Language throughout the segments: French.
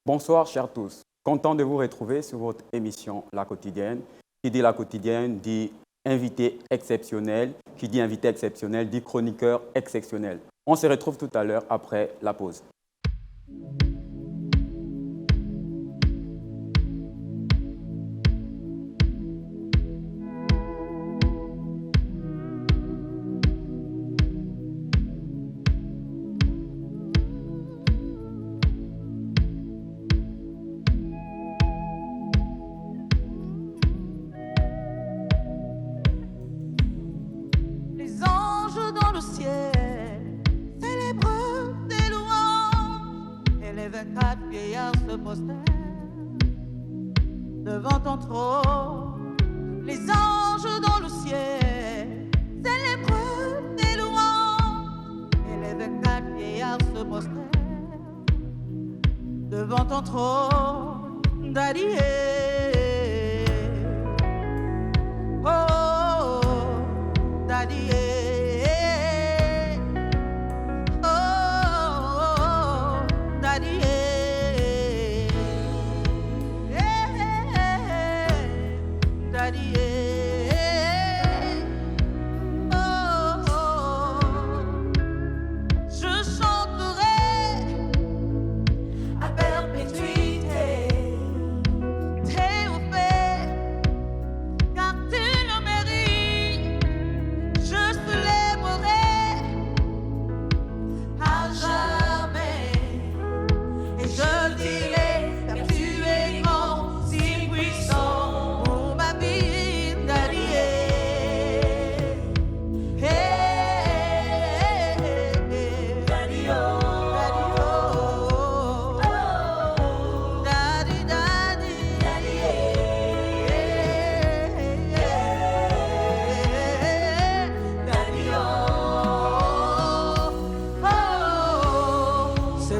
Bonsoir, chers tous. Content de vous retrouver sur votre émission La Quotidienne. Qui dit La Quotidienne dit invité exceptionnel. Qui dit invité exceptionnel dit chroniqueur exceptionnel. On se retrouve tout à l'heure après la pause. Devant ton trône, les anges dans le ciel célèbrent tes louanges et les 24 vieillards se prosternent devant ton trône, Daddy. Oh, oh, oh, Daddy.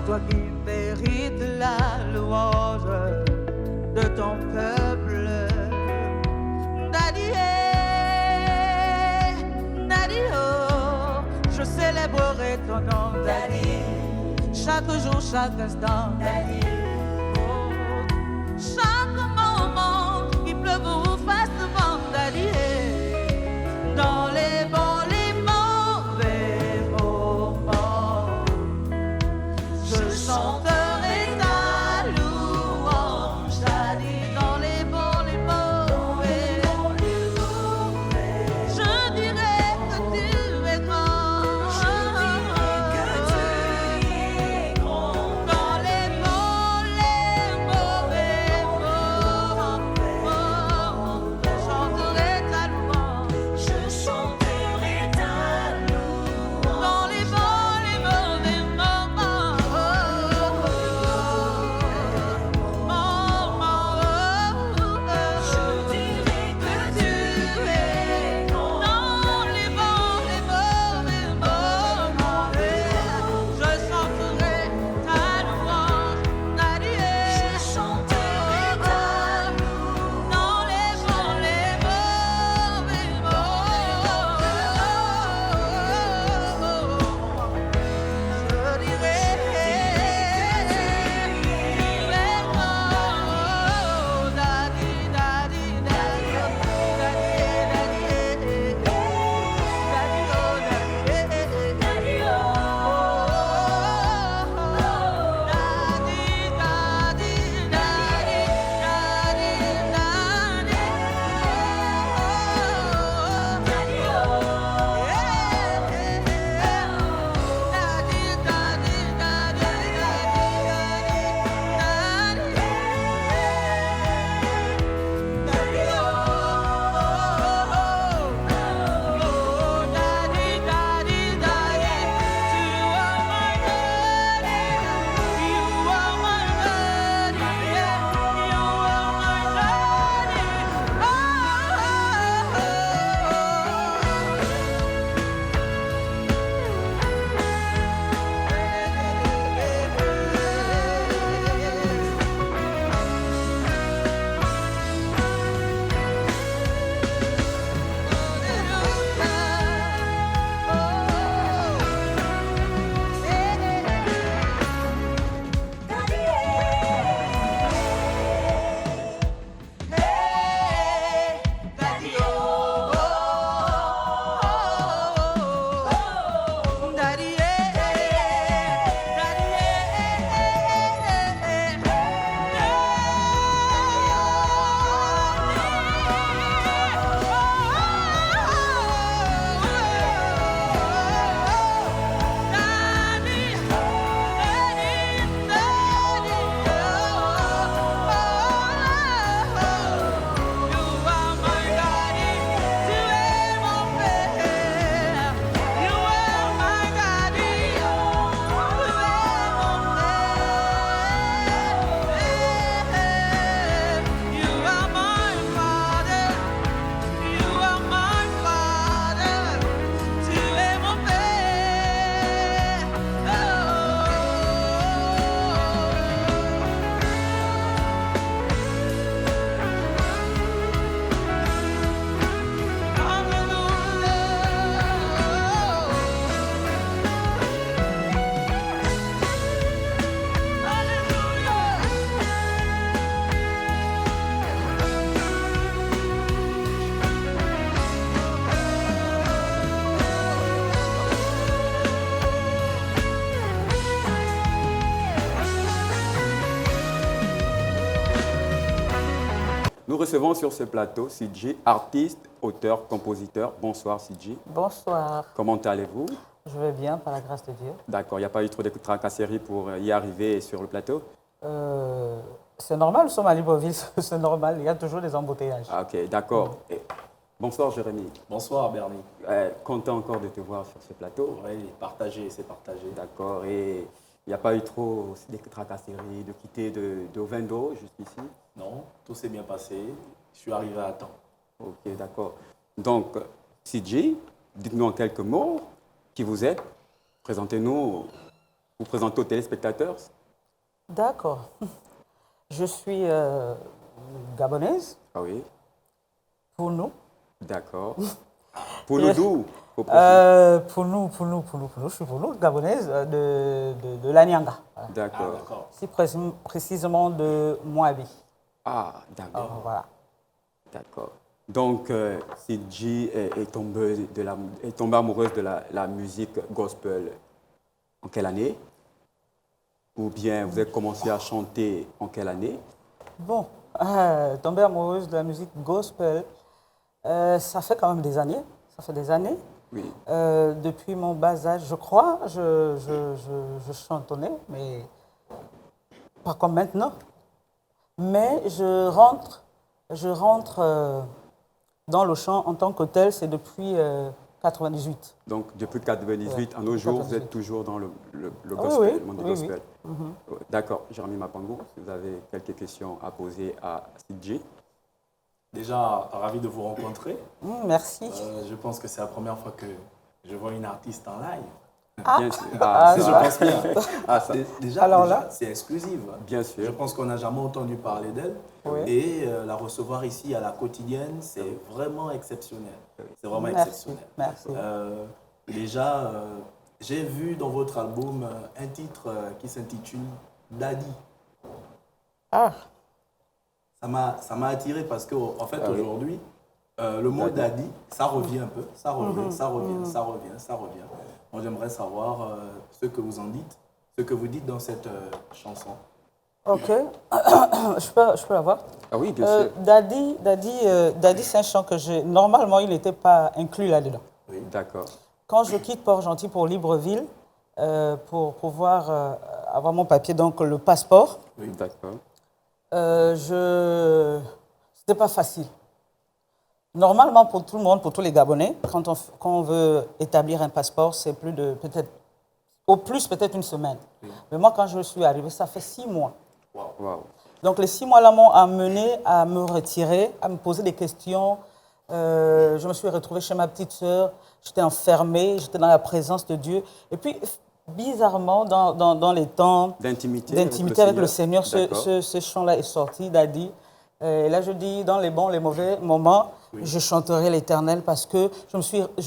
Toi qui mérites la louange de ton peuple, Daddy, Daddy, oh, je célébrerai ton nom, Daddy, chaque jour, chaque instant, Daddy, oh, chaque moment qu'il pleuve ou fasse vent, Daddy, dans les bons, les mauvais moments. Je chanterai ta louange, Daddy, dans les bons, les mauvais. Je dirai que tu es grand. Dans les bons, les mauvais. nous recevons sur ce plateau Sidji, artiste, auteur, compositeur. Bonsoir Sidji. Bonsoir. Comment allez-vous? Je vais bien, par la grâce de Dieu. D'accord, il n'y a pas eu trop de tracasseries pour y arriver sur le plateau? C'est normal, nous sommes à Libreville, c'est normal, il y a toujours des embouteillages. Ah, ok, d'accord. Et bonsoir Jérémy. Bonsoir Bernie. Content encore de te voir sur ce plateau. Oui, partager, c'est partager. D'accord, et il n'y a pas eu trop de tracasseries, de quitter de Ovendo jusqu'ici? Non, tout s'est bien passé. Je suis arrivé à temps. Ok, d'accord. Donc, Sidji, dites-nous en quelques mots qui vous êtes. Présentez-nous, vous présentez aux téléspectateurs. D'accord. Je suis gabonaise, Ah oui, pour nous. d'accord. Pour nous d'où? Faut préciser. Pour nous, je suis pour nous, gabonaise de l'Anyanga. Voilà. Ah, D'accord. d'accord. Si précisément de Moabi. Ah, d'accord. Alors, voilà. D'accord. Donc, Sidji est tombée amoureuse de la musique gospel en quelle année? Ou bien vous avez commencé à chanter en quelle année? Bon, tomber amoureuse de la musique gospel, ça fait quand même des années. Ça fait des années. Oui. Depuis mon bas âge, je crois, je chantonnais, mais pas comme maintenant. Mais je rentre dans le chant en tant que tel, c'est depuis 98. Donc, depuis 98, à nos jours, vous êtes toujours dans le gospel, oui, le monde du oui, gospel. D'accord. Jérémy Mapango, si vous avez quelques questions à poser à Sidji. Déjà, ravi de vous rencontrer. Merci. Je pense que c'est la première fois que je vois une artiste en live. Bien sûr. Je ça. pense bien. Ah, ça. Déjà, Alors déjà, là c'est exclusif. Bien Je sûr. pense qu'on n'a jamais entendu parler d'elle. Oui. Et la recevoir ici à la quotidienne, c'est vraiment exceptionnel. C'est vraiment Merci. exceptionnel. Merci. Déjà, j'ai vu dans votre album un titre qui s'intitule Daddy. Ah, Ça m'a attiré parce que en fait Ah oui. aujourd'hui, le mot Daddy. daddy, ça revient un peu, ça revient. Moi j'aimerais savoir ce que vous en dites, ce que vous dites dans cette chanson. ok. je peux l'avoir. Ah oui, bien sûr. Daddy, c'est un chant que j'ai. Normalement, il n'était pas inclus là-dedans. D'accord. Quand je quitte Port-Gentil pour Libreville, pour pouvoir avoir mon papier, donc le passeport, Oui, d'accord. c'était pas facile. Normalement, pour tout le monde, pour tous les Gabonais, quand on veut établir un passeport, c'est plus de peut-être, au plus peut-être une semaine. Mais moi, quand je suis arrivée, ça fait 6 mois. Wow. Donc les 6 mois-là m'ont amené à me retirer, à me poser des questions. Je me suis retrouvée chez ma petite sœur, j'étais enfermée, j'étais dans la présence de Dieu. Et puis, bizarrement, dans les temps D'intimité avec le Seigneur, D'accord. ce chant-là est sorti, Daddy. Et là, je dis, dans les bons, les mauvais moments, je chanterai l'Éternel parce que je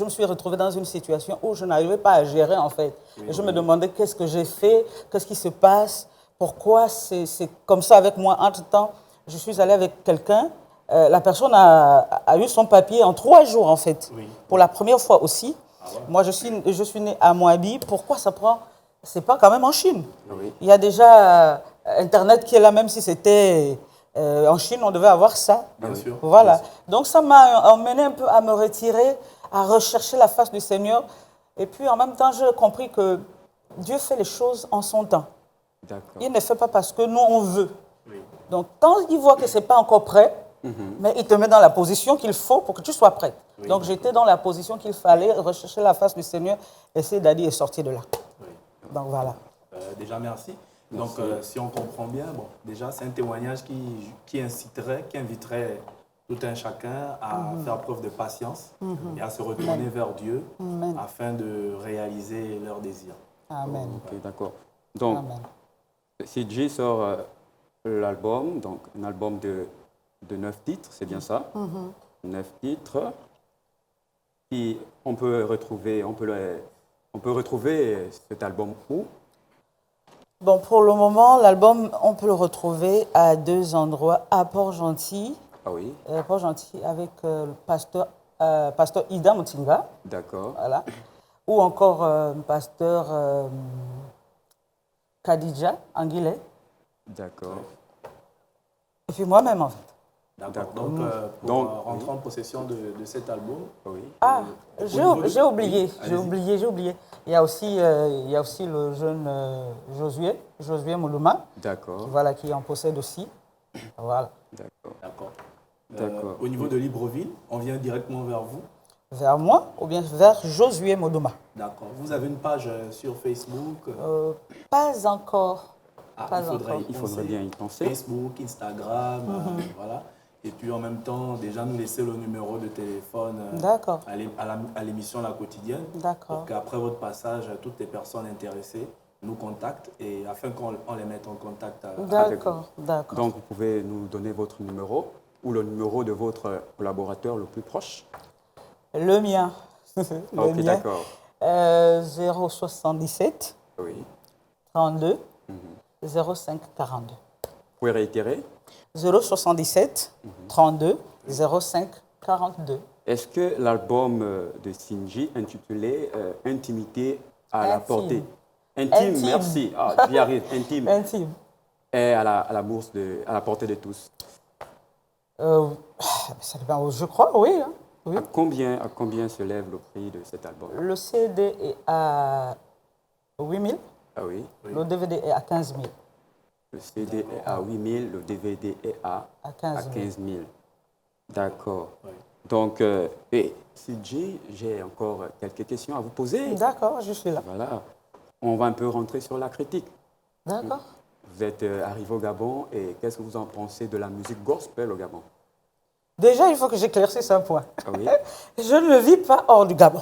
me suis retrouvée dans une situation où je n'arrivais pas à gérer, en fait. Et je me demandais qu'est-ce que j'ai fait, qu'est-ce qui se passe, pourquoi c'est comme ça avec moi. Entre-temps, je suis allée avec quelqu'un. La personne a eu son papier en 3 jours, en fait. Oui. Pour la première fois aussi. Moi, je suis née à Moabi. Pourquoi ça prend? C'est pas quand même en Chine. Oui. Il y a déjà Internet qui est là, même si c'était en Chine, on devait avoir ça. Bien sûr. Voilà. Bien sûr. Donc, ça m'a emmené un peu à me retirer, à rechercher la face du Seigneur. Et puis, en même temps, j'ai compris que Dieu fait les choses en son temps. D'accord. Il ne fait pas parce que nous, on veut. Oui. Donc, quand il voit que ce n'est pas encore prêt, mais il te met dans la position qu'il faut pour que tu sois prête. Donc, j'étais dans la position qu'il fallait, rechercher la face du Seigneur, et c'est Daddy est sorti de là. Oui. Donc, voilà. Déjà, merci. Donc, si on comprend bien, bon, déjà, c'est un témoignage qui inviterait tout un chacun à faire preuve de patience et à se retourner vers Dieu afin de réaliser leurs désirs. Amen. Ok, d'accord. Donc, Amen. Sidji sort l'album, donc un album de 9 titres, c'est bien ça? 9 titres. Puis on peut retrouver cet album où? Bon, pour le moment, l'album, on peut le retrouver à 2 endroits, à Port-Gentil, Ah oui, Port-Gentil avec le pasteur Ida Mutinga, d'accord. voilà, ou encore pasteur Khadija Anguillet, D'accord. et puis moi-même en fait. D'accord. D'accord. Donc, pour Donc, rentrer oui. en possession de cet album, Oui. Ah, au j'ai niveau de- j'ai oublié, Oui, j'ai allez-y. oublié, j'ai oublié. Il y a aussi le jeune Josué Moulouma, D'accord. voilà, qui en possède aussi. Voilà. D'accord. D'accord. D'accord. Au niveau de Libreville, on vient directement vers vous. Vers moi ou bien vers Josué Moulouma? D'accord. Vous avez une page sur Facebook. Pas encore. Ah, Pas il faudrait encore. y Il faudrait penser. bien y penser. Facebook, Instagram, voilà. Et puis en même temps, déjà nous laisser le numéro de téléphone D'accord. à l'émission La Quotidienne. D'accord. Pour qu'après votre passage, toutes les personnes intéressées nous contactent et afin qu'on les mette en contact avec vous. D'accord, d'accord. Donc, vous pouvez nous donner votre numéro ou le numéro de votre collaborateur le plus proche. Le mien. Le Ok, mien. d'accord. 077 Oui. 32 05 42. Vous pouvez réitérer. 077 32 05 42. Est-ce que l'album de Sinji intitulé Intimité à la Intime. portée Intime, Intime. merci. Ah, j'y arrive. Intime. Intime. Est à la portée de tous. Ça dépend, je crois, oui. Hein. Oui. À combien se lève le prix de cet album? Le CD est à 8 000, Ah oui. le DVD est à 15 000. Le CD est à 8 000, le DVD est à 15 000. 15 000. D'accord. Oui. Donc, Sinji, j'ai encore quelques questions à vous poser. D'accord, je suis là. Voilà. On va un peu rentrer sur la critique. D'accord. Vous êtes arrivé au Gabon et qu'est-ce que vous en pensez de la musique gospel au Gabon? Déjà, il faut que j'éclaircisse un point. Ah oui. Je ne vis pas hors du Gabon.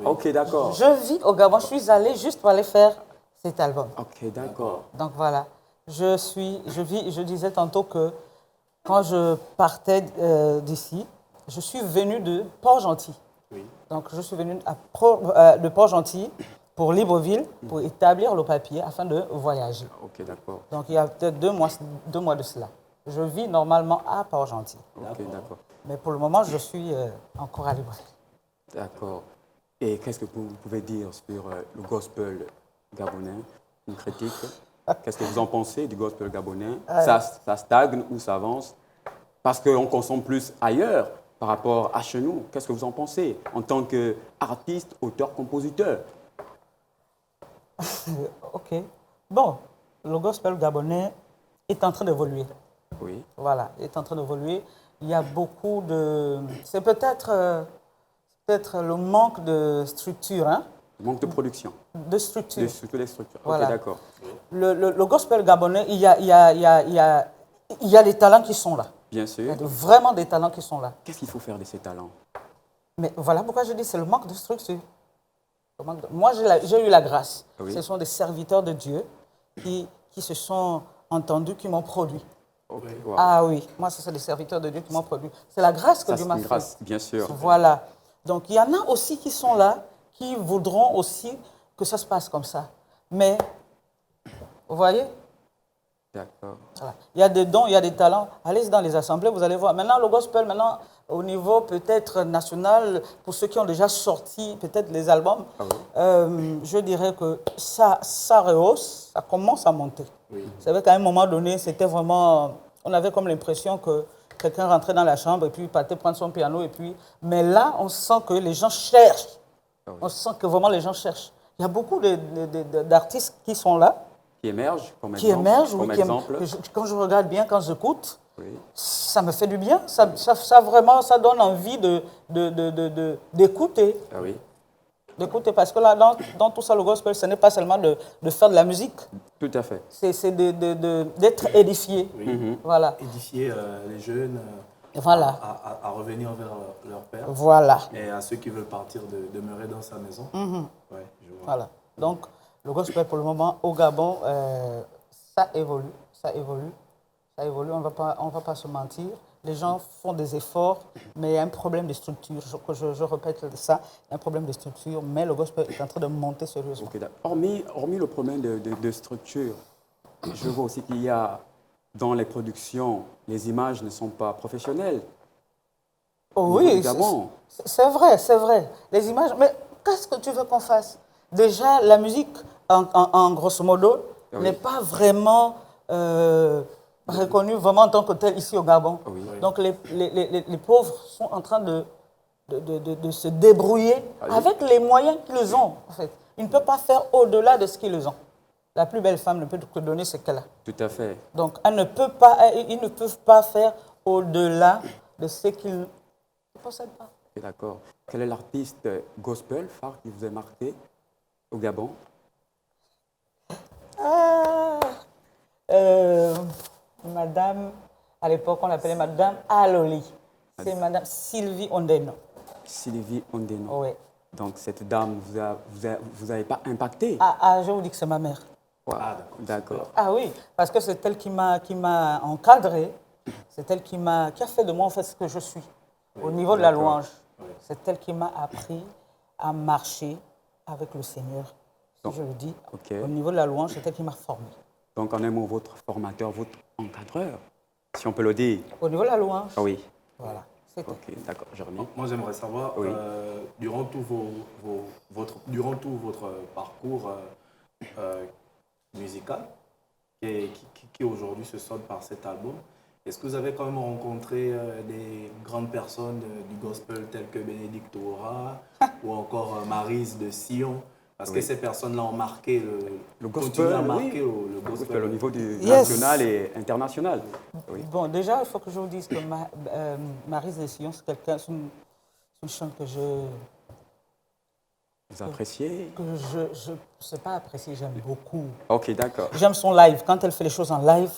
Ok, d'accord. Je vis au Gabon. Je suis allée juste pour aller faire cet album. Ok, d'accord. Donc voilà. Je disais tantôt que quand je partais d'ici, je suis venue de Port-Gentil. Oui. Donc je suis venue de Port-Gentil pour Libreville pour établir le papier afin de voyager. Ok, d'accord. Donc il y a peut-être 2 mois de cela. Je vis normalement à Port-Gentil. Ok, d'accord. Mais pour le moment, je suis encore à Libreville. D'accord. Et qu'est-ce que vous pouvez dire sur le gospel gabonais? Une critique? Qu'est-ce que vous en pensez du gospel gabonais? Ça stagne ou ça avance? Parce qu'on consomme plus ailleurs par rapport à chez nous. Qu'est-ce que vous en pensez en tant qu'artiste, auteur, compositeur? Ok. Bon, le gospel gabonais est en train d'évoluer. Oui. Voilà, il est en train d'évoluer. Il y a beaucoup de... C'est peut-être le manque de structure, hein? Manque de production. De structure. Surtout les structures. Voilà. Ok, d'accord. Le gospel gabonais, il y a des talents qui sont là. Bien Il y sûr. a vraiment des talents qui sont là. Qu'est-ce qu'il faut faire de ces talents? Mais voilà pourquoi je dis c'est le manque de structure. Moi, j'ai eu la grâce. Oui. Ce sont des serviteurs de Dieu qui se sont entendus, qui m'ont produit. Ok, wow. Ah oui, moi, ce sont des serviteurs de Dieu qui m'ont produit. C'est la grâce que Ça, Dieu c'est m'a une faite. grâce, bien sûr. Voilà. Donc, il y en a aussi qui sont là, qui voudront aussi que ça se passe comme ça. Mais, vous voyez, D'accord. voilà. Il y a des dons, il y a des talents. Allez dans les assemblées, vous allez voir. Maintenant, le gospel, au niveau peut-être national, pour ceux qui ont déjà sorti peut-être les albums, je dirais que ça rehausse, ça commence à monter. Oui. C'est vrai qu'à un moment donné, c'était vraiment... On avait comme l'impression que quelqu'un rentrait dans la chambre et puis partait prendre son piano. Mais là, on sent que les gens cherchent. Ah oui. On sent que vraiment les gens cherchent. Il y a beaucoup d'artistes qui sont là, Qui émergent comme qui exemple? émergent. Comme Oui, exemple. quand je regarde bien, quand j'écoute, Oui. ça me fait du bien. Ça vraiment, ça donne envie d'écouter. Ah oui. D'écouter, parce que là, dans tout ça, le gospel, ce n'est pas seulement de faire de la musique, Tout à fait. c'est d'être édifié. Oui. Voilà. Édifier les jeunes Voilà. à revenir vers leur père Voilà. et à ceux qui veulent partir de demeurer dans sa maison. Ouais, je vois. Voilà. Donc, le gospel, pour le moment, au Gabon, ça évolue. Ça évolue. Ça évolue, on va pas se mentir. Les gens font des efforts, mais il y a un problème de structure. Je répète ça, il y a un problème de structure, mais le gospel est en train de monter sérieusement. Ok, d'accord. Hormis le problème de structure, je vois aussi qu'il y a dans les productions, les images ne sont pas professionnelles. Oh, Au niveau oui, du Gabon. c'est vrai, c'est vrai. Les images, mais qu'est-ce que tu veux qu'on fasse? Déjà, la musique, en grosso modo, Ah oui. n'est pas vraiment reconnu vraiment en tant que tel ici au Gabon. Oui. Donc les pauvres sont en train de se débrouiller avec les moyens qu'ils ont, en fait. Ils ne peuvent pas faire au-delà de ce qu'ils ont. La plus belle femme ne peut que donner ce qu'elle a. Tout à fait. Donc, ils ne peuvent pas faire au-delà de ce qu'ils ne possèdent pas. D'accord. Quel est l'artiste gospel phare qui vous a marqué au Gabon? Madame, à l'époque, on l'appelait Madame Aloli. C'est Madame Sylvie Ondeno. Sylvie Ondeno. Oui. Donc cette dame vous avez pas impacté? Je vous dis que c'est ma mère. Ouais. Ah, D'accord. Ah oui, parce que c'est elle qui m'a encadré. C'est elle qui a fait de moi en fait ce que je suis. Au niveau de la d'accord. louange, c'est elle qui m'a appris à marcher avec le Seigneur. Si Donc, je le dis, ok. au niveau de la louange, c'est elle qui m'a formé. Donc en un mot, votre formateur, votre encadreur, si on peut le dire. Au niveau de la louange, Ah oui. voilà. C'est elle. Ok, d'accord, Jérémy. Moi, j'aimerais savoir, Oui. durant tout votre parcours musical, qui aujourd'hui se solde par cet album, est-ce que vous avez quand même rencontré des grandes personnes du gospel telles que Bénédicte Ora ou encore Maryse de Sion? Parce que ces personnes-là ont marqué Le gospel, continuent à marquer oui. le Gospel gospel au niveau du Yes. national et international. Oui. Bon, déjà, il faut que je vous dise que Maryse de Sion, c'est une chante que Vous appréciez? je ne sais pas apprécier, j'aime beaucoup. Ok, d'accord. J'aime son live. Quand elle fait les choses en live,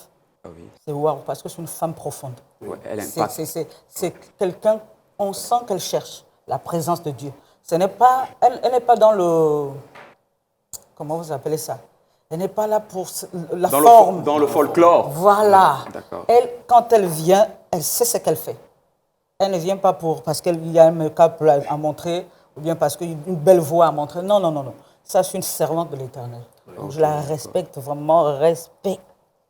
Ah oui. c'est wow, parce que c'est une femme profonde. Ouais, elle impacte. C'est quelqu'un, on sent qu'elle cherche la présence de Dieu. Elle n'est pas dans le... Comment vous appelez ça? Elle n'est pas là pour la forme. Dans le folklore. Voilà. D'accord. Elle, quand elle vient, elle sait ce qu'elle fait. Elle ne vient pas parce qu'il y a un make-up à montrer ou bien parce qu'il y a une belle voix à montrer. Non, non, non, non. Ça, c'est une servante de l'Éternel. Donc, je la respecte, vraiment, respect.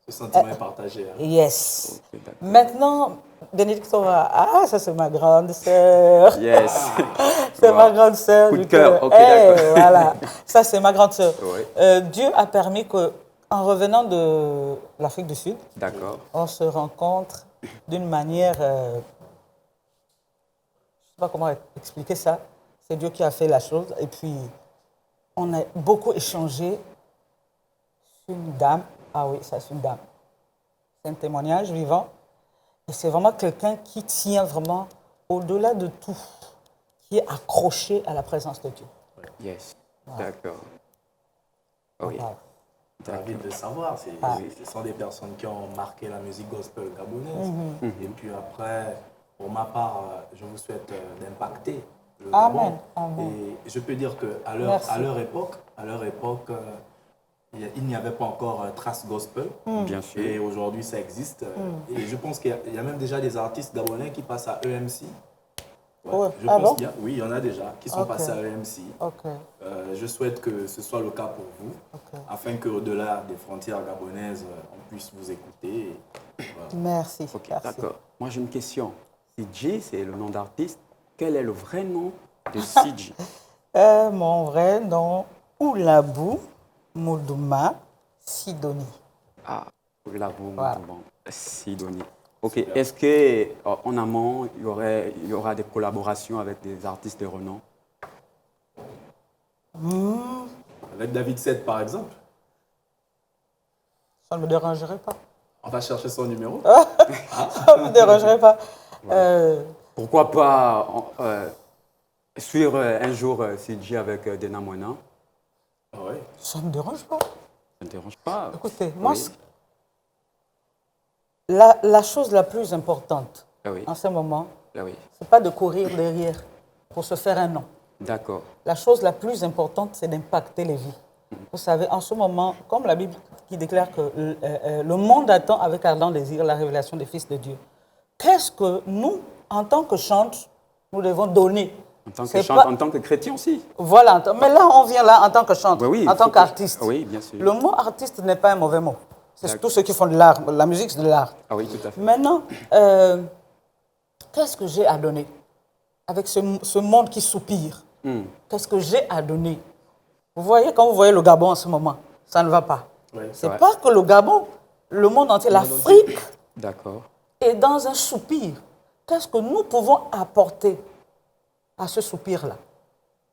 Ce sentiment est partagé. Hein. Yes. Ok, d'accord. Maintenant, Bénédicte Ora, ça c'est ma grande sœur. Yes. C'est Wow. ma grande sœur. Coup de du cœur, ok, Hey, d'accord. voilà. Ça c'est ma grande sœur. Oui. Dieu a permis qu'en revenant de l'Afrique du Sud, D'accord. on se rencontre d'une manière, je ne sais pas comment expliquer ça. C'est Dieu qui a fait la chose. Et puis, on a beaucoup échangé sur une dame. Ah oui, ça c'est une dame. C'est un témoignage vivant. Et c'est vraiment quelqu'un qui tient vraiment au-delà de tout, qui est accroché à la présence de Dieu. Yes. D'accord. Oui. Voilà. J'ai envie de savoir, ce sont des personnes qui ont marqué la musique gospel gabonaise. Et puis après, pour ma part, je vous souhaite d'impacter le Amen, Gabon. amen. Et je peux dire qu'à Merci. leur époque, il n'y avait pas encore trace gospel. Bien sûr. Et aujourd'hui, ça existe. Et je pense qu'il y a même déjà des artistes gabonais qui passent à EMC. Ouais, Ouais. je Ah pense bon? qu'il y a, oui, il y en a déjà qui sont Ok. passés à EMC. Ok, Je souhaite que ce soit le cas pour vous, ok. afin qu'au-delà des frontières gabonaises, on puisse vous écouter. Et voilà. Merci. Ok, merci. d'accord. Moi, j'ai une question. CJ, c'est le nom d'artiste. Quel est le vrai nom de CJ? Mon vrai nom, Oulabou Moudouma Sidoni. Ah, là, vous Voilà. Sidonie. Ok. Est-ce qu'en amont, il y aura des collaborations avec des artistes de renom? Avec David Seth, par exemple, Ça ne me dérangerait pas. on va chercher son numéro. Ça ne me dérangerait pas. Pourquoi pas suivre un jour CJ avec Dena Moina? Ah ouais. Ça ne me dérange pas. Ça ne dérange pas? Écoutez, moi, Oui. la chose la plus importante Ah oui. en ce moment, Ah oui. ce n'est pas de courir derrière pour se faire un nom. D'accord. La chose la plus importante, c'est d'impacter les vies. Vous savez, en ce moment, comme la Bible qui déclare que le monde attend avec ardent désir la révélation des fils de Dieu, qu'est-ce que nous, en tant que chantes, nous devons donner? En tant que C'est chanteur, pas- en tant que chrétien aussi. Voilà, mais là, on vient là en tant que chanteur, Oui, oui, en il faut tant que- qu'artiste. Oui, bien sûr. Le mot artiste n'est pas un mauvais mot. C'est D'accord. tous ceux qui font de l'art. La musique, c'est de l'art. Ah oui, tout à fait. Maintenant, qu'est-ce que j'ai à donner avec ce monde qui soupire? Qu'est-ce que j'ai à donner? Vous voyez, quand vous voyez le Gabon en ce moment, ça ne va pas. Oui, C'est vrai. pas que le Gabon le monde entier, l'Afrique D'accord. est dans un soupir. Qu'est-ce que nous pouvons apporter à ce soupir-là?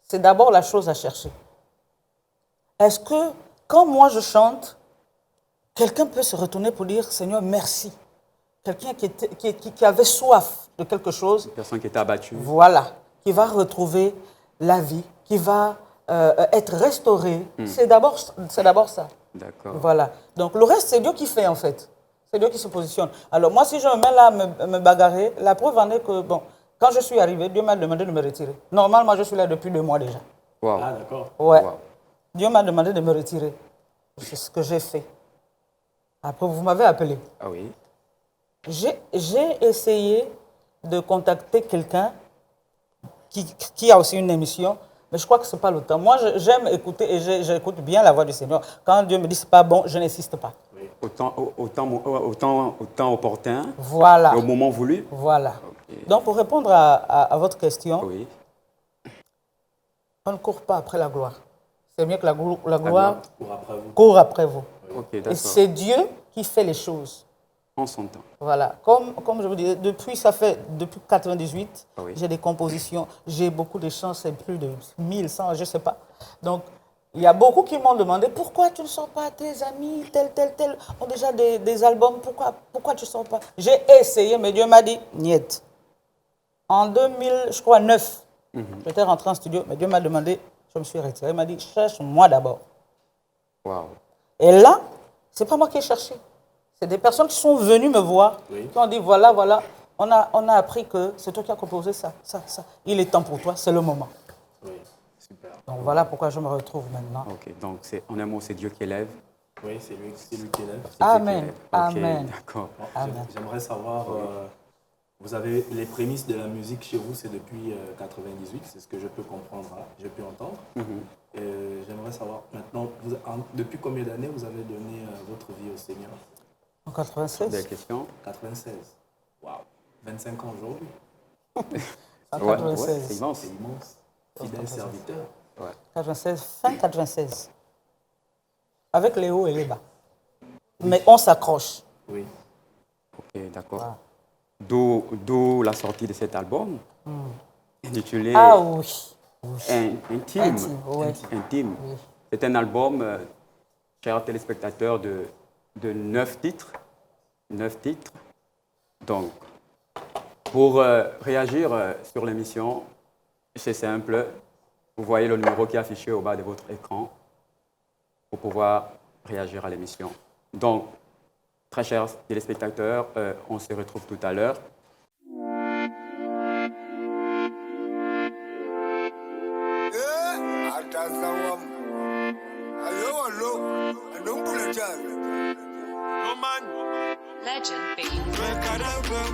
C'est d'abord la chose à chercher. Est-ce que, quand moi je chante, quelqu'un peut se retourner pour dire « Seigneur, merci ». Quelqu'un qui avait soif de quelque chose, Une personne qui était abattue. voilà, qui va retrouver la vie, qui va être restauré. C'est d'abord ça. D'accord. Voilà. Donc le reste, c'est Dieu qui fait en fait. C'est Dieu qui se positionne. Alors moi, si je me mets là à me bagarrer, la preuve en est que, bon, quand je suis arrivé, Dieu m'a demandé de me retirer. Normalement, je suis là depuis 2 mois déjà. Wow. Ah, d'accord. Ouais. Wow. Dieu m'a demandé de me retirer. C'est ce que j'ai fait. Après, vous m'avez appelé. Ah oui. J'ai essayé de contacter quelqu'un qui a aussi une émission, mais je crois que ce n'est pas le temps. Moi, j'aime écouter et j'écoute bien la voix du Seigneur. Quand Dieu me dit que ce n'est pas bon, je n'insiste pas. Autant opportun, Voilà. et au moment voulu. Voilà. Ok. Donc, pour répondre à votre question, Oui. on ne court pas après la gloire. C'est mieux que la gloire Pour après vous. court après vous. Ok, Et d'accord. c'est Dieu qui fait les choses. En son temps. Voilà, comme je vous disais, depuis 98, Ah oui. j'ai des compositions, j'ai beaucoup de chants, c'est plus de 1100, je ne sais pas. Donc, il y a beaucoup qui m'ont demandé pourquoi tu ne sors pas, tes amis, tel, ont déjà des albums, pourquoi tu ne sors pas? J'ai essayé, mais Dieu m'a dit, niet. En 2009, j'étais rentré en studio, mais Dieu m'a demandé, je me suis retiré, il m'a dit, cherche-moi d'abord. Wow. Et là, ce n'est pas moi qui ai cherché. C'est des personnes qui sont venues me voir, qui ont dit, voilà, on a appris que c'est toi qui as composé ça. Il est temps pour toi, c'est le moment. Oui, super. Donc voilà pourquoi je me retrouve maintenant. Ok, donc en un mot, c'est Dieu qui élève. Oui, c'est lui qui élève. C'est Dieu qui Amen. élève. Ok, Amen. d'accord. Bon, Amen. J'aimerais savoir, vous avez les prémices de la musique chez vous, c'est depuis 98, c'est ce que je peux comprendre, hein, j'ai pu entendre. J'aimerais savoir maintenant, depuis combien d'années vous avez donné votre vie au Seigneur? En 96. Des questions? 96. Waouh, 25 ans aujourd'hui. En Ouais, 96. c'est immense. C'est immense. Fidèle serviteur. Ouais. 96, fin 96. Avec les hauts et les bas. Mais on s'accroche. Oui. Ok, d'accord. Voilà. D'où la sortie de cet album, intitulé Ah oui. Intime. Intime, ouais. Intime. Oui. C'est un album, chers téléspectateurs, de 9 titres. 9 titres. Donc, pour réagir sur l'émission, c'est simple. Vous voyez le numéro qui est affiché au bas de votre écran pour pouvoir réagir à l'émission. Donc, très chers téléspectateurs, on se retrouve tout à l'heure. Legend beat.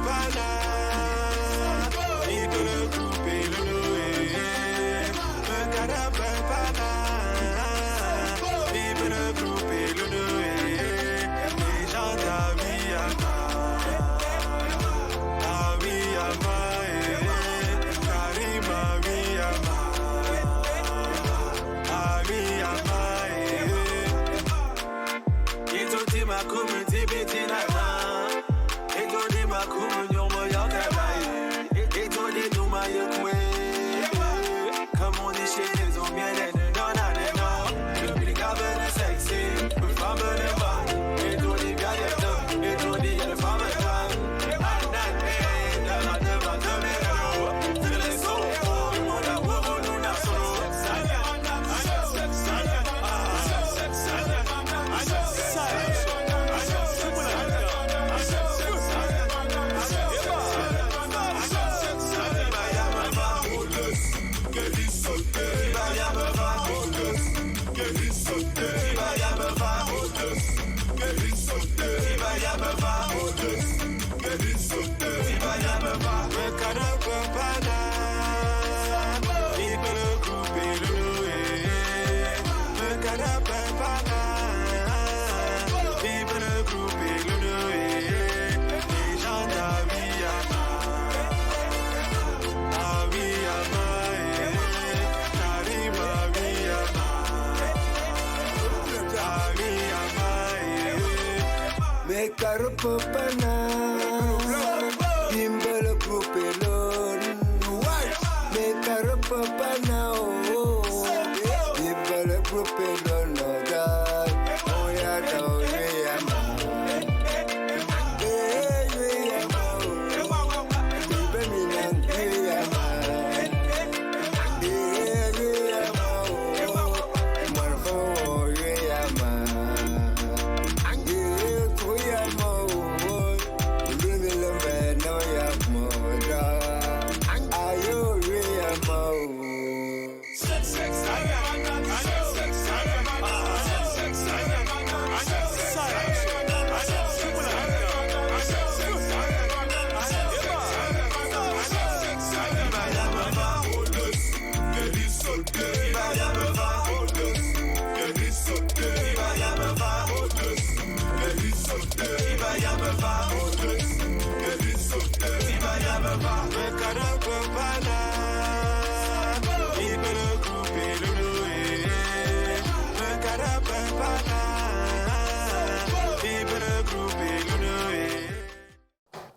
It's on Timakum, Tibitina. It's on Timakum, you're my young.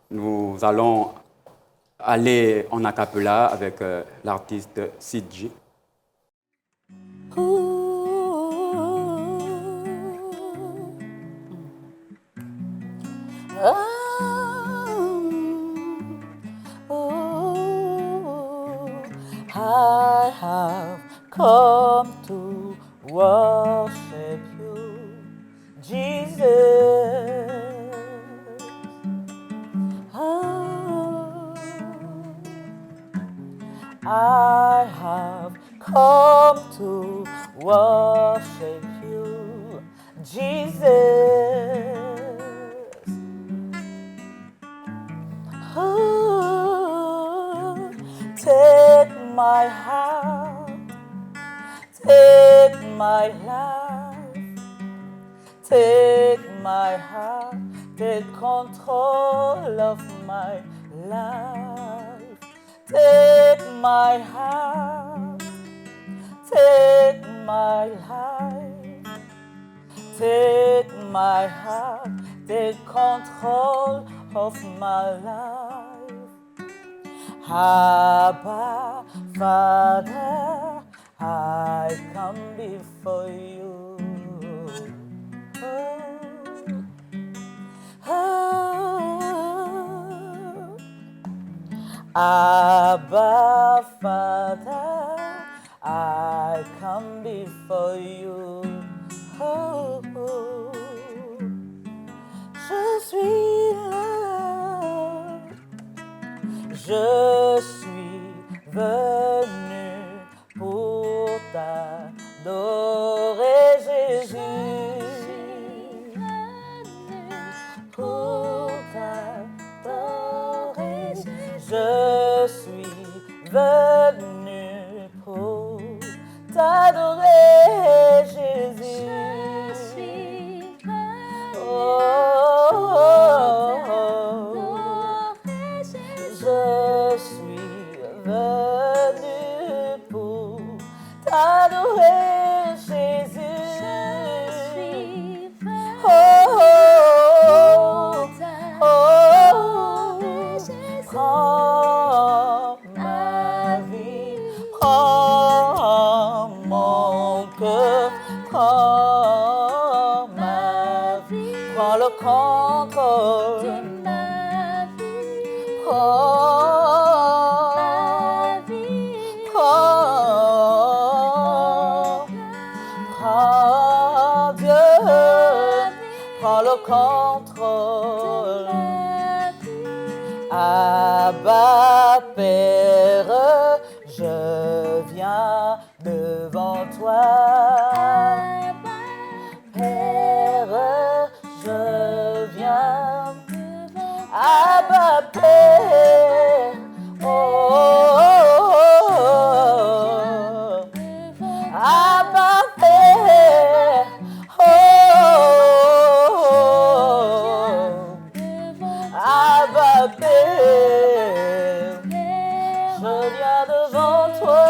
Nous allons aller en a cappella avec l'artiste Sidji. I have come to worship you, Jesus. I have come to worship you, Jesus. Take my heart, take my life, take my heart, take control of my life. Take my heart, take my life, take my heart, take control of my life. Abba, Father, I come before you. Abba, Father, I come before you. Je suis là, je suis venu pour t'adorer, Jésus. Pour t'adorer, je suis venu pour t'adorer, Jésus. Je suis venu pour t'adorer, Jésus. Prends ma vie, prends mon cœur, prends ma vie, prends le contrôle de ma vie, prends ma vie, prends Dieu, prends le contrôle. Abba, Père, je viens devant toi. Père, je viens devant toi. Abba, Père, Abba, Père, Abba, Père, je viens devant toi.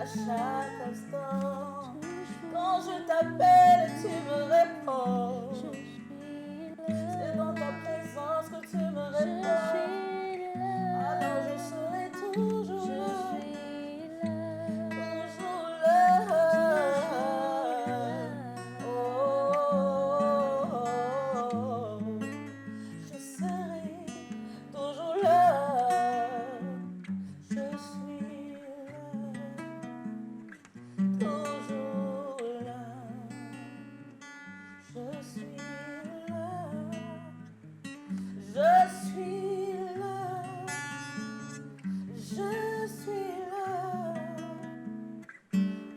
À chaque instant, quand je t'appelle, tu me réponds. C'est dans ta présence que tu me réponds. Alors je serai toujours là. Toujours là. Oh, je serai toujours là. Je suis là. Toujours là. Je suis là. Je suis là. Je suis là.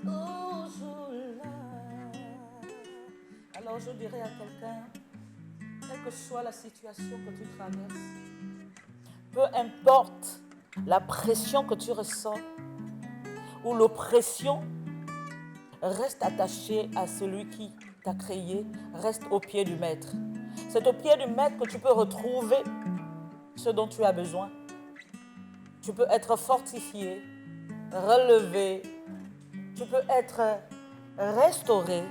Toujours là. Alors je dirais à quelqu'un, quelle que soit la situation que tu traverses, peu importe la pression que tu ressens ou l'oppression, reste attaché à celui qui t'a créé, reste au pied du maître. C'est au pied du maître que tu peux retrouver ce dont tu as besoin. Tu peux être fortifié, relevé, tu peux être restauré.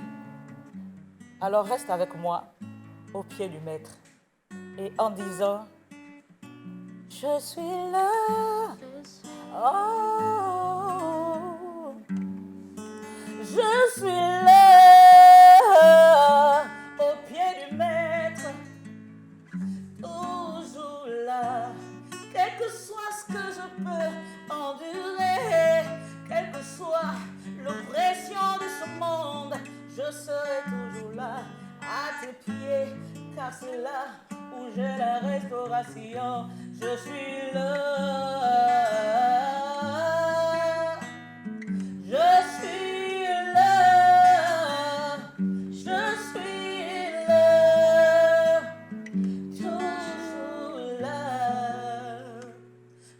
Alors reste avec moi au pied du maître et en disant, je suis là. Oh, je suis là au pied du maître, toujours là. Quel que soit ce que je peux endurer, quelle que soit l'oppression de ce monde, je serai toujours là à tes pieds, car c'est là où j'ai la restauration. Je suis là. Je suis là. Je suis là. Toujours là.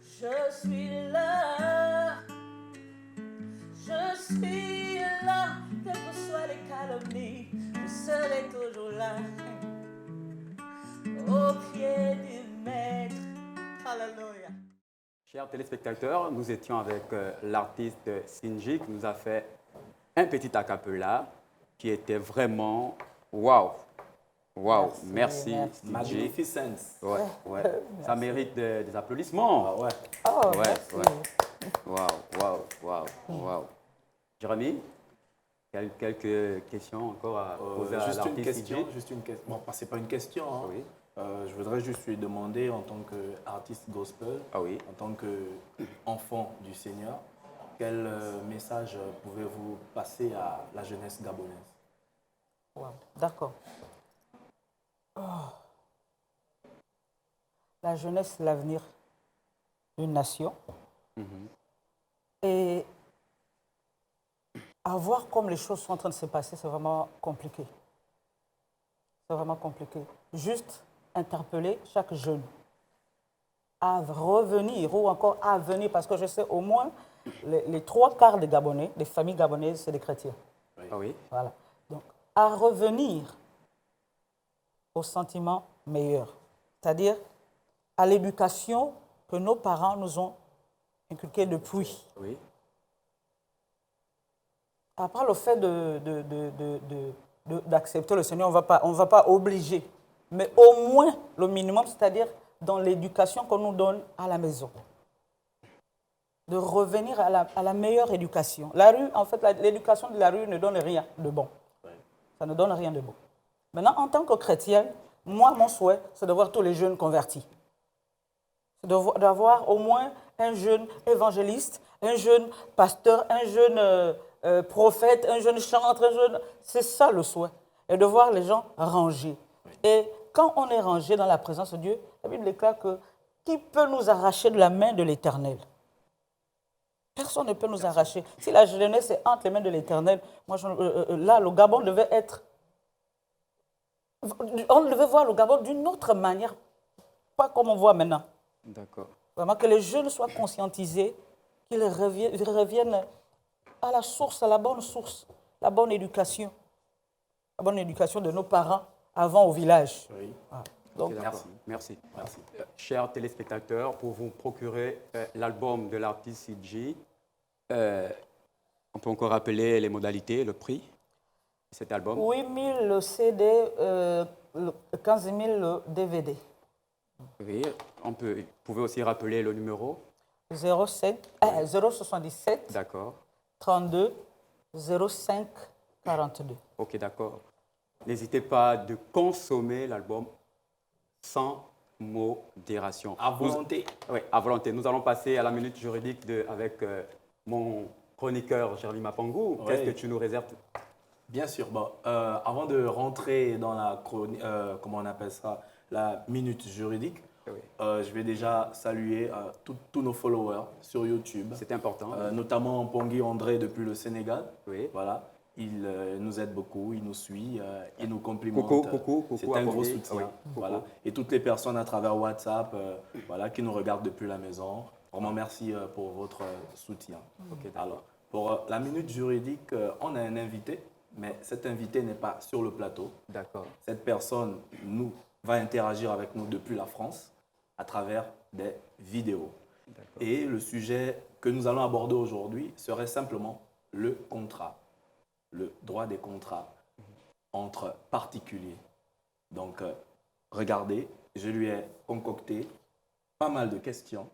Je suis là. Je suis là. Quelles que soient les calomnies, je serai toujours là. Au pied du maître. Alléluia. Chers téléspectateurs, nous étions avec l'artiste Sinji qui nous a fait un petit a cappella qui était vraiment waouh. Waouh, merci Sinji. Magnificence. Ouais, ouais. Ça mérite des applaudissements. Ah ouais. Oh, Ouais, merci. ouais. Waouh. Jérémy, quelques questions encore à poser à Juste une l'artiste question. Sinji? Juste une question. Bon, c'est pas une question. Hein. Oui. Je voudrais juste lui demander, en tant qu'artiste gospel, Ah oui. en tant qu'enfant du Seigneur, quel message pouvez-vous passer à la jeunesse gabonaise? Wow, d'accord. Oh. La jeunesse, c'est l'avenir d'une nation. Et à voir comme les choses sont en train de se passer, c'est vraiment compliqué. C'est vraiment compliqué. Juste interpeller chaque jeune à revenir ou encore à venir, parce que je sais au moins les trois quarts des Gabonais, des familles gabonaises, c'est des chrétiens. Ah oui. Voilà. Donc, à revenir au sentiment meilleur, c'est-à-dire à l'éducation que nos parents nous ont inculquée depuis. Oui. Après le fait d'accepter le Seigneur, on ne va pas obliger, mais au moins le minimum, c'est-à-dire dans l'éducation qu'on nous donne à la maison. De revenir à la meilleure éducation. La rue, en fait, l'éducation de la rue ne donne rien de bon. Ça ne donne rien de bon. Maintenant, en tant que chrétienne, moi, mon souhait, c'est de voir tous les jeunes convertis. C'est d'avoir au moins un jeune évangéliste, un jeune pasteur, un jeune prophète, un jeune chanteur, c'est ça le souhait. Et de voir les gens rangés. Et quand on est rangé dans la présence de Dieu, la Bible déclare que qui peut nous arracher de la main de l'Éternel? Personne ne peut nous arracher. Si la jeunesse est entre les mains de l'Éternel, là, le Gabon devait être... On devait voir le Gabon d'une autre manière, pas comme on voit maintenant. D'accord. Vraiment que les jeunes soient conscientisés, qu'ils reviennent à la source, à la bonne source, la bonne éducation de nos parents avant au village. Oui. Voilà. Donc, Merci. Chers téléspectateurs, pour vous procurer l'album de l'artiste Sinji, On peut encore rappeler les modalités, le prix de cet album. 8 000 le CD, 15 000 le DVD. Oui, vous pouvez aussi rappeler le numéro. 077 D'accord. 32 05 42. Ok, d'accord. N'hésitez pas de consommer l'album sans modération. À volonté. Oui, à volonté. Nous allons passer à la minute juridique avec mon chroniqueur Jeremy Mapangou. Oui. Qu'est-ce que tu nous réserves? Bien sûr. Bon, avant de rentrer dans comment on appelle ça, la minute juridique, Oui. je vais déjà saluer tous nos followers sur YouTube, C'est important. notamment Pongui André depuis le Sénégal. Oui. Voilà. Il nous aide beaucoup, il nous suit, il nous complimente. Coucou C'est à un gros Pongui. soutien. Oui, Voilà. Et toutes les personnes à travers WhatsApp voilà, qui nous regardent depuis la maison. Vraiment merci pour votre soutien. Ok, Alors, pour la minute juridique, on a un invité, mais cet invité n'est pas sur le plateau. D'accord. Cette personne va interagir avec nous depuis la France à travers des vidéos. Et le sujet que nous allons aborder aujourd'hui serait simplement le contrat, le droit des contrats entre particuliers. Donc, regardez, je lui ai concocté pas mal de questions.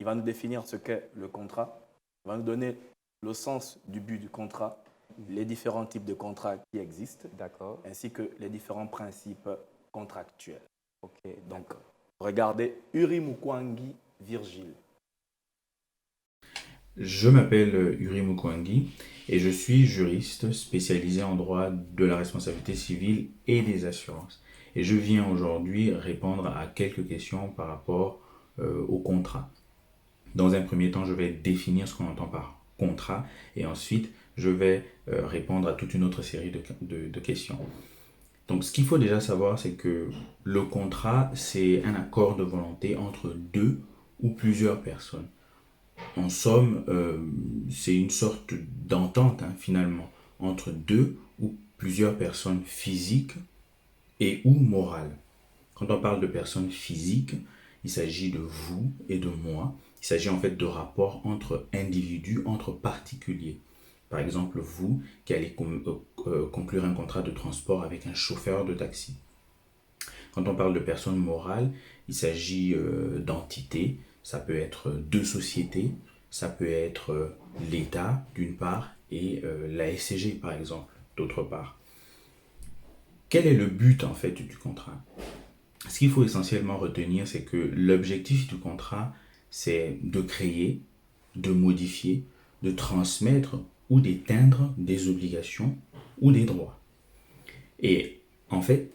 Il va nous définir ce qu'est le contrat, il va nous donner le sens du but du contrat, les différents types de contrats qui existent, D'accord. ainsi que les différents principes contractuels. Ok. Donc, regardez Uri Mukwangi Virgile. Je m'appelle Uri Mukwangi et je suis juriste spécialisé en droit de la responsabilité civile et des assurances. Et je viens aujourd'hui répondre à quelques questions par rapport au contrat. Dans un premier temps, je vais définir ce qu'on entend par contrat et ensuite, je vais répondre à toute une autre série de questions. Donc, ce qu'il faut déjà savoir, c'est que le contrat, c'est un accord de volonté entre deux ou plusieurs personnes. En somme, c'est une sorte d'entente, finalement, entre deux ou plusieurs personnes physiques et ou morales. Quand on parle de personnes physiques, il s'agit de vous et de moi. Il s'agit en fait de rapports entre individus, entre particuliers. Par exemple, vous qui allez conclure un contrat de transport avec un chauffeur de taxi. Quand on parle de personnes morales, il s'agit d'entités. Ça peut être deux sociétés, ça peut être l'État d'une part et la SCG par exemple d'autre part. Quel est le but en fait du contrat? Ce qu'il faut essentiellement retenir, c'est que l'objectif du contrat, c'est de créer, de modifier, de transmettre ou d'éteindre des obligations ou des droits. Et en fait,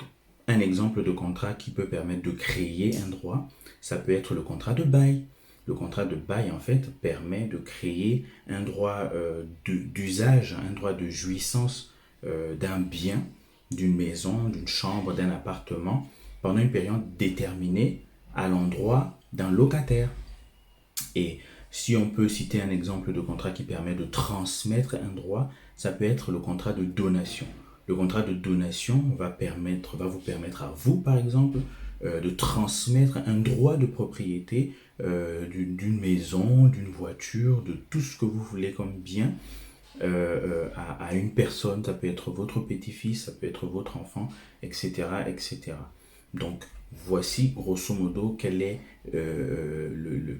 un exemple de contrat qui peut permettre de créer un droit, ça peut être le contrat de bail. Le contrat de bail, en fait, permet de créer un droit d'usage, un droit de jouissance d'un bien, d'une maison, d'une chambre, d'un appartement, pendant une période déterminée à l'endroit d'un locataire. Et si on peut citer un exemple de contrat qui permet de transmettre un droit, ça peut être le contrat de donation. Le contrat de donation va vous permettre à vous, par exemple, de transmettre un droit de propriété d'une maison, d'une voiture, de tout ce que vous voulez comme bien à une personne. Ça peut être votre petit-fils, ça peut être votre enfant, etc., etc. Donc, voici grosso modo de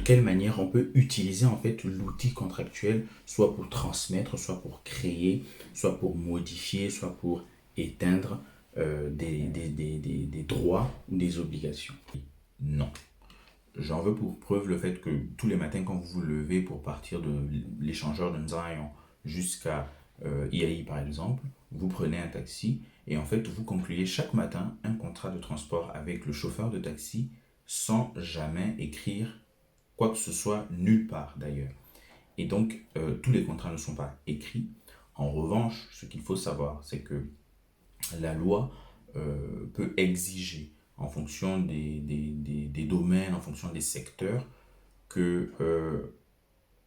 quelle manière on peut utiliser en fait l'outil contractuel, soit pour transmettre, soit pour créer, soit pour modifier, soit pour éteindre des droits ou des obligations. Non. J'en veux pour preuve le fait que tous les matins quand vous vous levez pour partir de l'échangeur de Nzayon jusqu'à IAI par exemple, vous prenez un taxi et en fait vous concluez chaque matin un contrat de transport avec le chauffeur de taxi sans jamais écrire quoi que ce soit nulle part d'ailleurs. Et donc tous les contrats ne sont pas écrits. En revanche, ce qu'il faut savoir, c'est que la loi peut exiger en fonction des domaines, en fonction des secteurs, que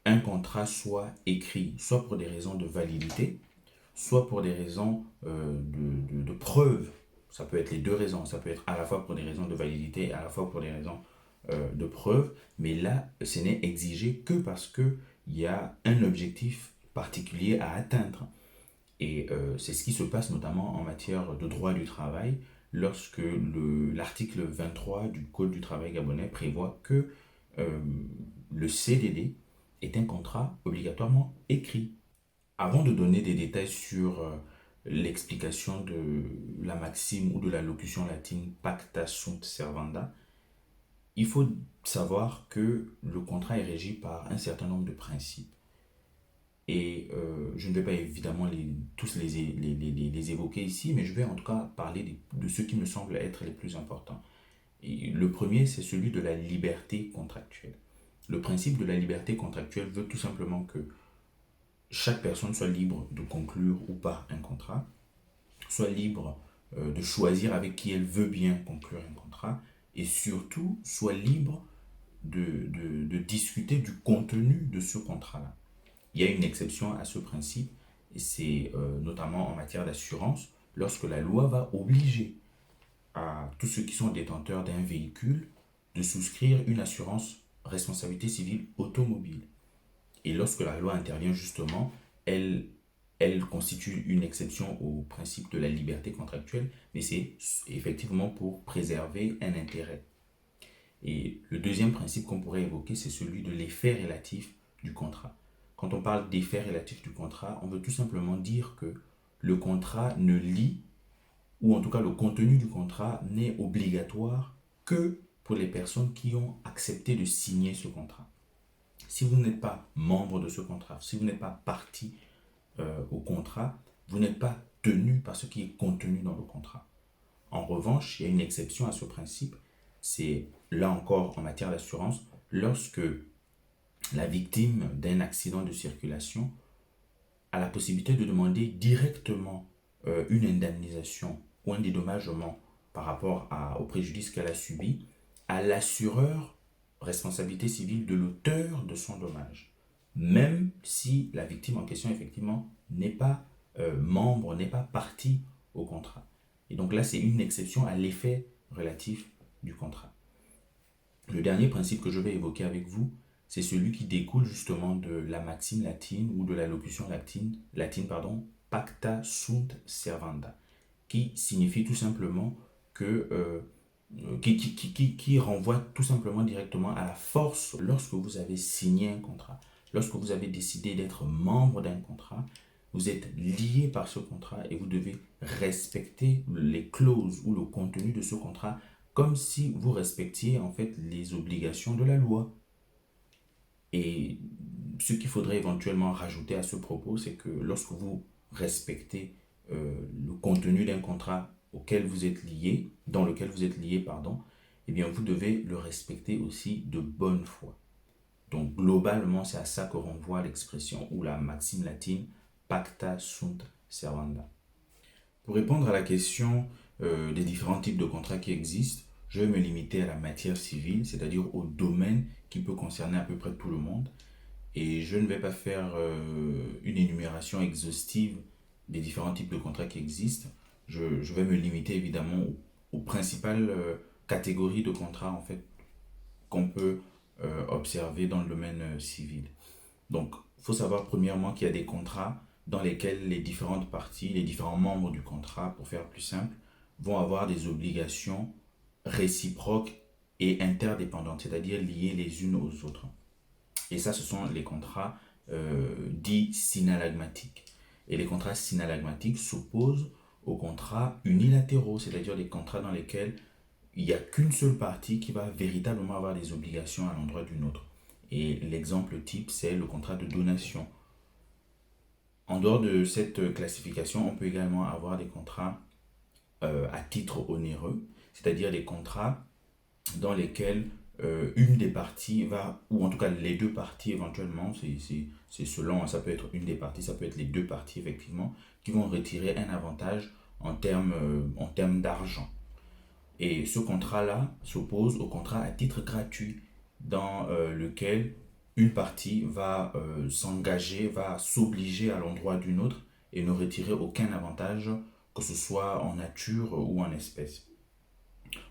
un contrat soit écrit, soit pour des raisons de validité, soit pour des raisons de preuve. Ça peut être les deux raisons, ça peut être à la fois pour des raisons de validité et à la fois pour des raisons de preuve, mais là, ce n'est exigé que parce qu'il y a un objectif particulier à atteindre. Et c'est ce qui se passe notamment en matière de droit du travail lorsque l'article 23 du Code du travail gabonais prévoit que le CDD est un contrat obligatoirement écrit. Avant de donner des détails sur l'explication de la maxime ou de la locution latine pacta sunt servanda, il faut savoir que le contrat est régi par un certain nombre de principes. Et je ne vais pas évidemment tous les évoquer ici, mais je vais en tout cas parler de ceux qui me semblent être les plus importants. Et le premier, c'est celui de la liberté contractuelle. Le principe de la liberté contractuelle veut tout simplement que chaque personne soit libre de conclure ou pas un contrat, soit libre de choisir avec qui elle veut bien conclure un contrat, et surtout soit libre de discuter du contenu de ce contrat-là. Il y a une exception à ce principe, et c'est notamment en matière d'assurance, lorsque la loi va obliger à tous ceux qui sont détenteurs d'un véhicule de souscrire une assurance responsabilité civile automobile. Et lorsque la loi intervient justement, elle constitue une exception au principe de la liberté contractuelle, mais c'est effectivement pour préserver un intérêt. Et le deuxième principe qu'on pourrait évoquer, c'est celui de l'effet relatif du contrat. Quand on parle d'effet relatif du contrat, on veut tout simplement dire que le contrat ne lie, ou en tout cas le contenu du contrat n'est obligatoire que pour les personnes qui ont accepté de signer ce contrat. Si vous n'êtes pas membre de ce contrat, si vous n'êtes pas partie au contrat, vous n'êtes pas tenu par ce qui est contenu dans le contrat. En revanche, il y a une exception à ce principe, c'est là encore en matière d'assurance, lorsque la victime d'un accident de circulation a la possibilité de demander directement une indemnisation ou un dédommagement par rapport au préjudice qu'elle a subi à l'assureur responsabilité civile de l'auteur de son dommage, même si la victime en question effectivement n'est pas membre, n'est pas partie au contrat. Et donc là, c'est une exception à l'effet relatif du contrat. Le dernier principe que je vais évoquer avec vous, c'est celui qui découle justement de la maxime latine ou de la locution latine, pacta sunt servanda, qui signifie tout simplement que qui renvoie tout simplement directement à la force lorsque vous avez signé un contrat, lorsque vous avez décidé d'être membre d'un contrat, vous êtes lié par ce contrat et vous devez respecter les clauses ou le contenu de ce contrat comme si vous respectiez en fait les obligations de la loi. Et ce qu'il faudrait éventuellement rajouter à ce propos, c'est que lorsque vous respectez le contenu d'un contrat auquel vous êtes lié, dans lequel vous êtes lié, eh bien vous devez le respecter aussi de bonne foi. Donc globalement, c'est à ça que renvoie l'expression ou la maxime latine pacta sunt servanda. Pour répondre à la question des différents types de contrats qui existent, je vais me limiter à la matière civile, c'est-à-dire au domaine qui peut concerner à peu près tout le monde. Et je ne vais pas faire une énumération exhaustive des différents types de contrats qui existent. Je vais me limiter évidemment aux principales catégories de contrats en fait, qu'on peut observer dans le domaine civil. Donc, il faut savoir premièrement qu'il y a des contrats dans lesquels les différentes parties, les différents membres du contrat, pour faire plus simple, vont avoir des obligations réciproques et interdépendantes, c'est-à-dire liées les unes aux autres. Et ça, ce sont les contrats dits synallagmatiques. Et les contrats synallagmatiques s'opposent aux contrats unilatéraux, c'est-à-dire des contrats dans lesquels il n'y a qu'une seule partie qui va véritablement avoir des obligations à l'endroit d'une autre. Et l'exemple type, c'est le contrat de donation. En dehors de cette classification, on peut également avoir des contrats à titre onéreux, c'est-à-dire des contrats dans lesquels une des parties va, ou en tout cas les deux parties éventuellement, c'est selon, ça peut être une des parties, ça peut être les deux parties effectivement, qui vont retirer un avantage en termes d'argent. Et ce contrat-là s'oppose au contrat à titre gratuit, dans lequel une partie va s'engager, va s'obliger à l'endroit d'une autre et ne retirer aucun avantage, que ce soit en nature ou en espèces.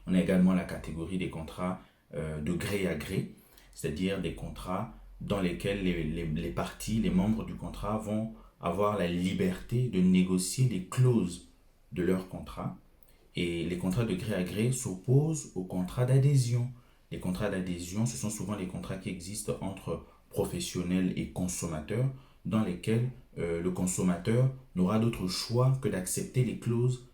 On a également la catégorie des contrats de gré à gré, c'est-à-dire des contrats dans lesquels les parties, les membres du contrat vont avoir la liberté de négocier les clauses de leur contrat. Et les contrats de gré à gré s'opposent aux contrats d'adhésion. Les contrats d'adhésion, ce sont souvent les contrats qui existent entre professionnels et consommateurs, dans lesquels le consommateur n'aura d'autre choix que d'accepter les clauses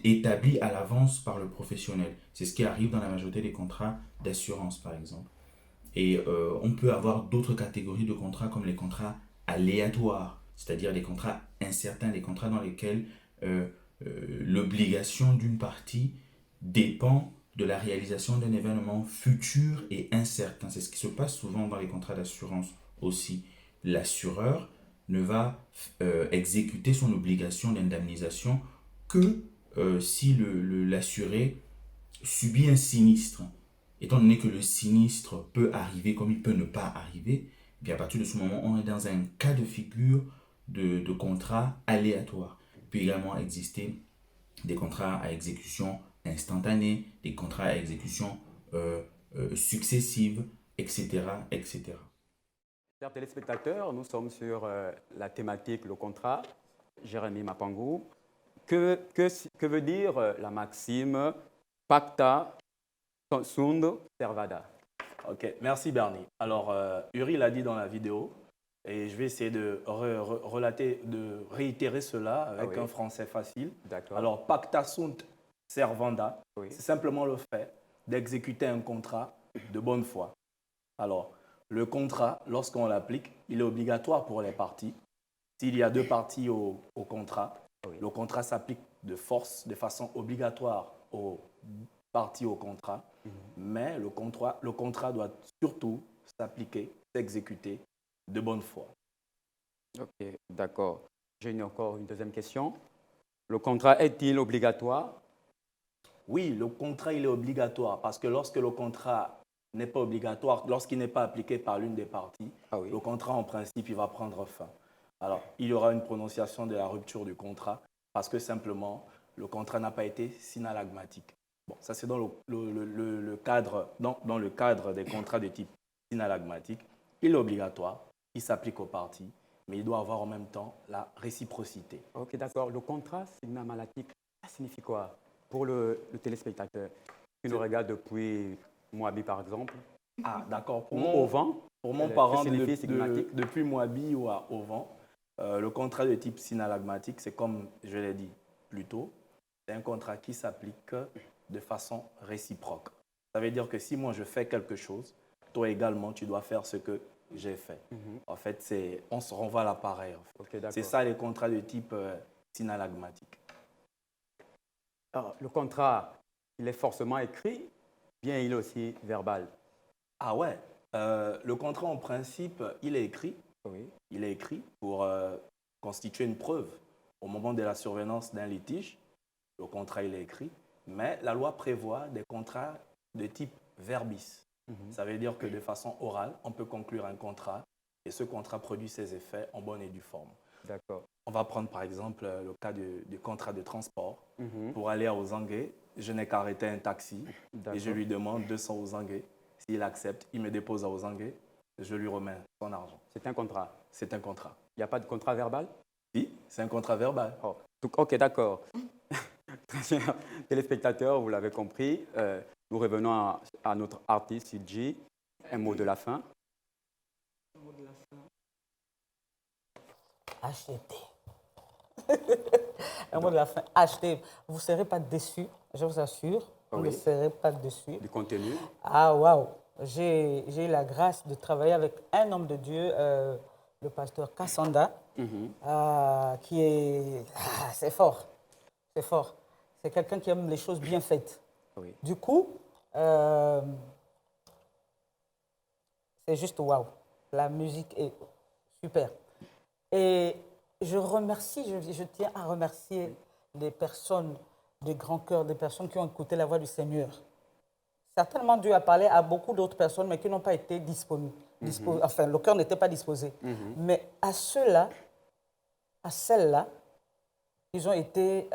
établies à l'avance par le professionnel. C'est ce qui arrive dans la majorité des contrats d'assurance, par exemple. Et on peut avoir d'autres catégories de contrats comme les contrats aléatoires, c'est-à-dire les contrats incertains, les contrats dans lesquels l'obligation d'une partie dépend de la réalisation d'un événement futur et incertain. C'est ce qui se passe souvent dans les contrats d'assurance aussi. L'assureur ne va exécuter son obligation d'indemnisation que si l'assuré subit un sinistre. Étant donné que le sinistre peut arriver comme il peut ne pas arriver, eh bien à partir de ce moment, on est dans un cas de figure de contrat aléatoire. Il peut également exister des contrats à exécution instantanée, des contrats à exécution successive, etc., etc. Chers téléspectateurs, nous sommes sur la thématique, le contrat. Jérémy Mapangou. Que veut dire la maxime pacta sunt servanda? Ok, merci Bernie. Alors, Uri l'a dit dans la vidéo, et je vais essayer de réitérer cela avec un français facile. D'accord. Alors, pacta sunt servanda, Oui. c'est simplement le fait d'exécuter un contrat de bonne foi. Alors, le contrat, lorsqu'on l'applique, il est obligatoire pour les parties. S'il y a deux parties au contrat, le contrat s'applique de force, de façon obligatoire aux parties au contrat, mais le contrat doit surtout s'appliquer, s'exécuter de bonne foi. Ok, d'accord. J'ai encore une deuxième question. Le contrat est-il obligatoire? Oui, le contrat, il est obligatoire parce que lorsque le contrat n'est pas obligatoire, lorsqu'il n'est pas appliqué par l'une des parties, le contrat, en principe, il va prendre fin. Alors, il y aura une prononciation de la rupture du contrat parce que simplement, le contrat n'a pas été synalagmatique. Bon, ça c'est dans le cadre des contrats de type synalagmatique. Il est obligatoire, il s'applique aux parties, mais il doit avoir en même temps la réciprocité. Ok, d'accord. Le contrat synalagmatique, ça signifie quoi pour le téléspectateur qui nous regarde depuis Moabi, par exemple? Ah, d'accord. Au vent? Pour mon parent, depuis depuis Moabi ou au vent, le contrat de type synalagmatique, c'est comme je l'ai dit plus tôt, c'est un contrat qui s'applique de façon réciproque. Ça veut dire que si moi je fais quelque chose, toi également tu dois faire ce que j'ai fait. En fait, on se renvoie l'appareil. En fait. Okay, c'est ça les contrats de type synalagmatique. Alors, le contrat, il est forcément écrit, bien il est aussi verbal. Ah ouais, le contrat en principe, il est écrit. Oui. Il est écrit pour constituer une preuve au moment de la survenance d'un litige. Le contrat, il est écrit. Mais la loi prévoit des contrats de type verbis. Ça veut dire que de façon orale, on peut conclure un contrat et ce contrat produit ses effets en bonne et due forme. D'accord. On va prendre par exemple le cas du contrat de transport. Pour aller à Ozangue, je n'ai qu'à arrêter un taxi et je lui demande 200 Ozangue. S'il accepte, il me dépose à Ozangue, je lui remets son argent. C'est un contrat. C'est un contrat. Il n'y a pas de contrat verbal? Oui, c'est un contrat verbal. Oh. Ok, d'accord. Très chers téléspectateurs, vous l'avez compris, nous revenons à notre artiste CG. Un mot de la fin. Un mot de la fin. Achetez. Un mot de la fin. Achetez. Vous ne serez pas déçus, je vous assure. Vous ne serez pas déçus. Du contenu. Ah, waouh! J'ai eu la grâce de travailler avec un homme de Dieu, le pasteur Kassanda, qui est... c'est fort. C'est fort. C'est quelqu'un qui aime les choses bien faites. Oui. Du coup, c'est juste waouh. La musique est super. Et je remercie, je tiens à remercier les personnes de grand cœur, des personnes qui ont écouté la voix du Seigneur. Certainement, Dieu a parlé à beaucoup d'autres personnes, mais qui n'ont pas été disponibles. Enfin, le cœur n'était pas disposé. Mais à ceux-là, à celles-là, ils ont été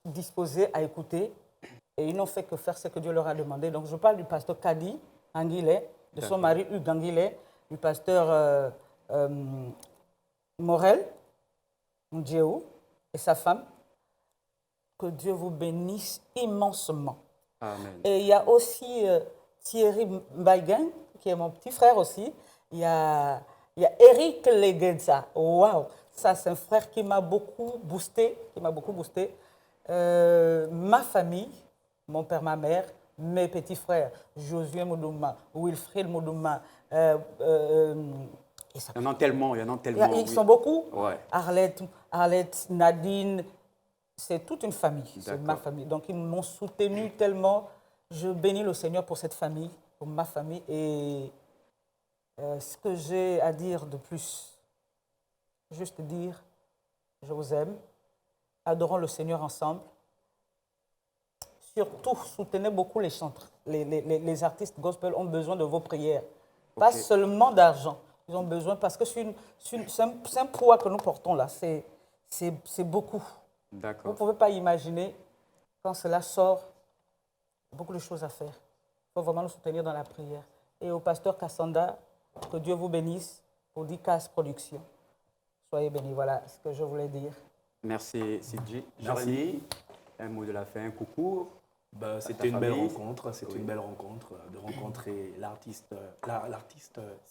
disposés à écouter et ils n'ont fait que faire ce que Dieu leur a demandé. Donc, je parle du pasteur Kadi Anguillet de son mari Hugues Ganguillet, du pasteur Morel Ndjéou et sa femme. Que Dieu vous bénisse immensement. Amen. Et il y a aussi Thierry Mbaïgen, qui est mon petit frère aussi. Il y a Eric Leguenza. Waouh! Ça, c'est un frère qui m'a beaucoup boosté. Ma famille, mon père, ma mère, mes petits frères, Josué Moudouma, Wilfried Moudouma. Il y en a tellement, Ils sont beaucoup. Ouais. Arlette, Nadine. C'est toute une famille, c'est D'accord. ma famille. Donc, ils m'ont soutenu tellement. Je bénis le Seigneur pour cette famille, pour ma famille. Et ce que j'ai à dire de plus, juste dire, je vous aime. Adorons le Seigneur ensemble. Surtout, soutenez beaucoup les chantres. Les artistes gospel ont besoin de vos prières. Pas seulement d'argent. Ils ont besoin, parce que c'est un poids que nous portons là. C'est beaucoup. Vous D'accord. ne pouvez pas imaginer, quand cela sort, beaucoup de choses à faire. Il faut vraiment nous soutenir dans la prière. Et au pasteur Kassanda, que Dieu vous bénisse pour Dicas Productions. Soyez bénis, voilà ce que je voulais dire. Merci, Sidji. Merci. Johnny, un mot de la fin, un coucou. C'était une belle famille. rencontre, une belle rencontre de rencontrer l'artiste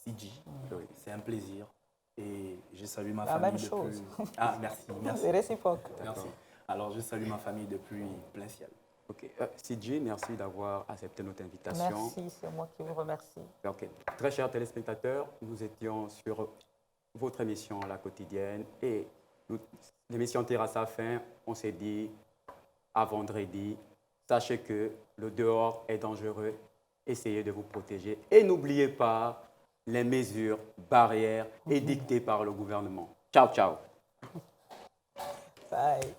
Sidji. Oui. C'est un plaisir. Et je salue ma La famille même depuis... chose. Ah, merci, merci. C'est réciproque. Merci. Alors, je salue ma famille depuis plein ciel. Ok. Sidji, merci d'avoir accepté notre invitation. Merci, c'est moi qui vous remercie. Ok. Très chers téléspectateurs, nous étions sur votre émission La Quotidienne et l'émission tire à sa fin. On s'est dit à vendredi, sachez que le dehors est dangereux, essayez de vous protéger et n'oubliez pas les mesures barrières édictées par le gouvernement. Ciao, ciao. Bye.